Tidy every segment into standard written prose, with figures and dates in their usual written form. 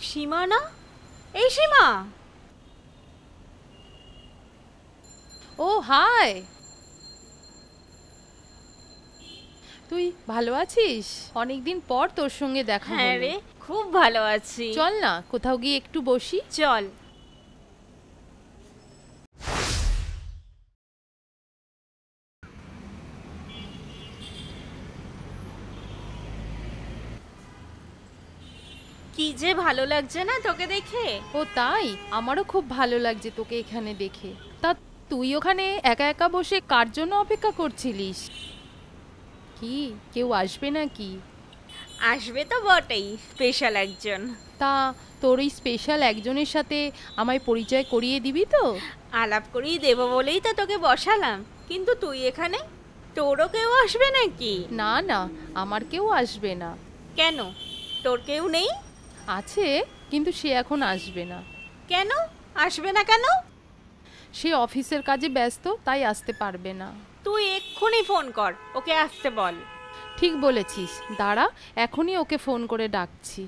সীমা না? এই সীমা! ও হাই, তুই ভালো আছিস? অনেকদিন পর তোর সঙ্গে দেখা হ্যাঁ হলো। রে, খুব ভালো আছি। চল না কোথাও গিয়ে একটু বসি। চল। কি যে ভালো লাগছে না তোকে দেখে। ও তাই? আমারও খুব ভালো লাগছে তোকে এখানে দেখে। তা তুই ওখানে একা একা বসে কার জন্য অপেক্ষা করছিলিস? কি কেউ আসবে নাকি? আসবে তো বটেই, স্পেশাল একজন। তা তোর এই স্পেশাল একজনের সাথে আমায় পরিচয় করিয়ে দিবি তো? আলাপ করেই দেবো বলেই তো তোকে বসালাম, কিন্তু তুই এখানে, তোরও কেউ আসবে নাকি? না না, আমার কেউ আসবে না। কেন, তোর কেউ নেই? আছে, কিন্তু সে এখন আসবে না। কেন আসবে না কেন? সে অফিসের কাজে ব্যস্ত, তাই আসতে পারবে না। তুই এক্ষুনি ফোন কর, ওকে আসতে বল। ঠিক বলেছিস, দাঁড়া এখনই ওকে ফোন করে ডাকছি।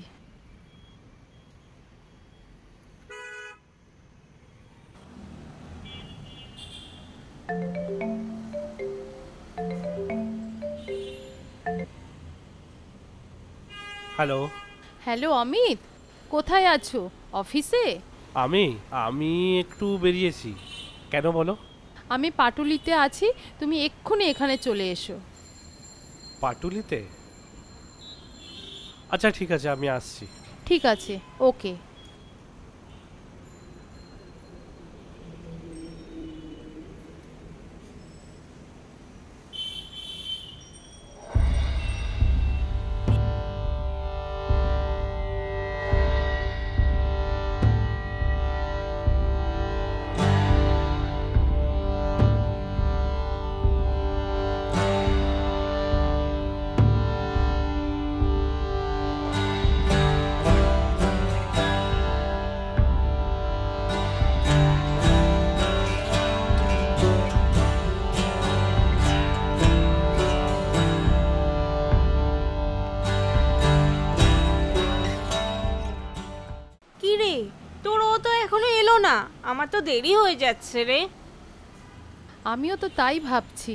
হ্যালো। হ্যালো অমিত, কোথায় আছো? অফিসে? আমি আমি একটু বেরিয়েছি। কেন বলো? আমি পাটুলিতে আছি, তুমি এক্ষুনি এখানে চলে এসো। পাটুলিতে? আচ্ছা ঠিক আছে, আমি আসছি। ঠিক আছে, ওকে। কি রে, তোর ও তো এখনো এলো না, আমার তো দেরি হয়ে যাচ্ছে রে। আমিও তো তাই ভাবছি,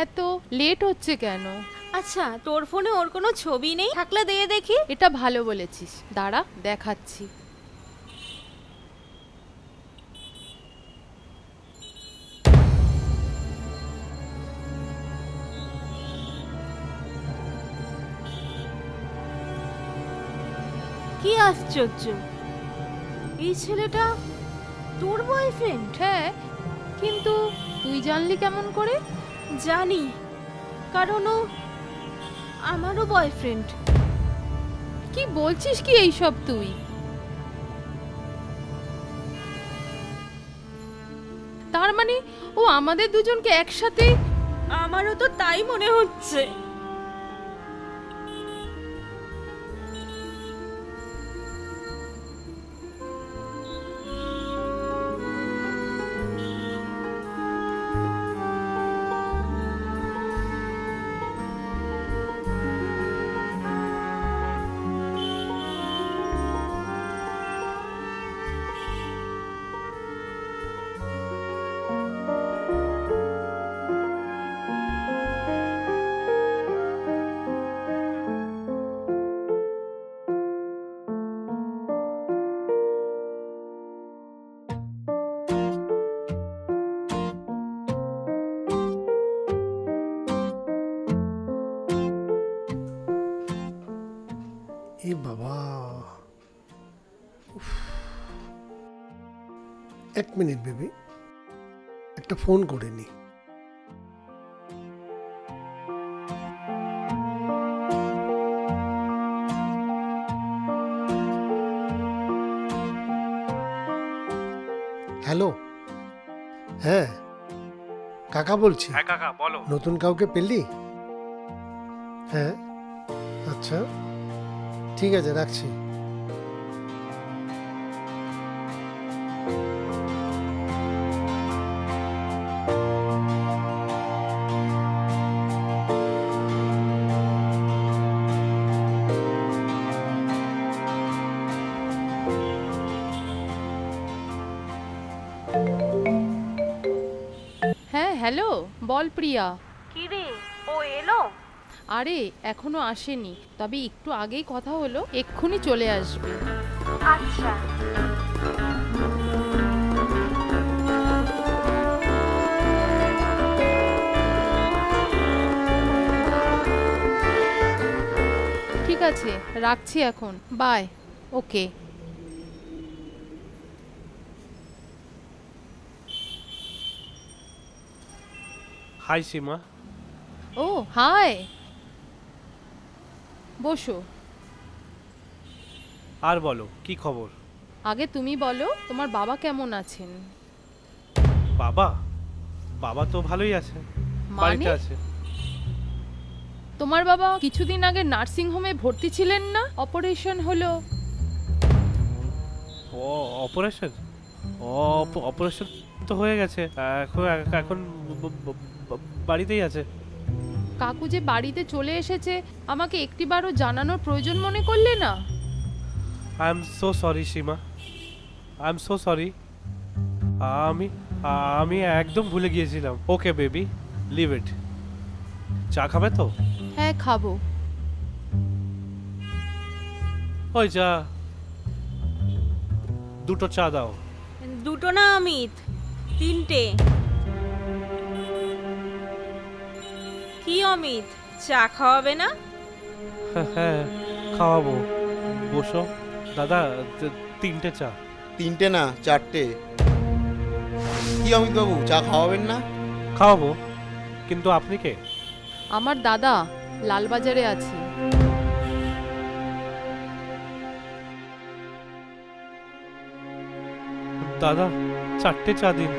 এত লেট হচ্ছে কেন? আচ্ছা, তোর ফোনে ওর কোনো ছবি নেই? থাকলে দিয়ে দেখি। এটা ভালো বলেছিস, দাঁড়া দেখাচ্ছি। কি আশ্চর্য, এই ছেলেটা তোর বয়ফ্রেন্ড? হ্যাঁ, কিন্তু তুই জানলি কেমন করে? জানি, কারণ ও আমারও বয়ফ্রেন্ড। কি বলছিস কি এইসব তুই? তার মানে ও আমাদের দুজনকে একসাথে? আমারও তো তাই মনে হচ্ছে। এ বাবা, এক মিনিট বেবি, একটা ফোন করে নি। হ্যালো, হ্যাঁ কাকা বলছি। হ্যাঁ কাকা বলো। নতুন কাউকে পেলি? হ্যাঁ, আচ্ছা ঠিক আছে, রাখছি। হ্যালো, বল প্রিয়া। কি রে, ও এলো? আরে এখনো আসেনি, তবে একটু আগেই কথা হলো, এক্ষুনি চলে আসবে। আচ্ছা। ঠিক আছে, রাখছি এখন, বাই। ওকে। হাই সীমা। ও হাই, বসো। আর বলো, কি খবর? আগে তুমি বলো, তোমার বাবা কেমন আছেন? বাবা? বাবা তো ভালোই আছে, বাড়িতে মানে? আছে। তোমার বাবা কিছুদিন আগে নার্সিং হোমে ভর্তি ছিলেন না, অপারেশন হলো। ও অপারেশন? অপারেশন তো হয়ে গেছে, এখন এখন বাড়িতেই আছে। কাকু যে বাড়িতে চলে এসেছে, আমাকে একটিবারও জানানোর প্রয়োজন মনে করলে না? I am so sorry Seema, I am so sorry. আমি আমি একদম ভুলে গিয়েছিলাম। Okay baby, leave it. চা খাবে তো? হ্যাঁ খাবো। ওই চা, দুটো চা দাও। দুটো না অমিত, 3টে। কি অমিত, চা খাওয়াবে না? হ্যাঁ খাওয়াবো, বসো। দাদা 3টে চা। 3টে না 4টে। কি অমিতবাবু, চা খাওয়াবেন না? খাওয়াবো, কিন্তু আপনি কে? আমার দাদা লালবাজারে আছে। দাদা 4টে চা দিন।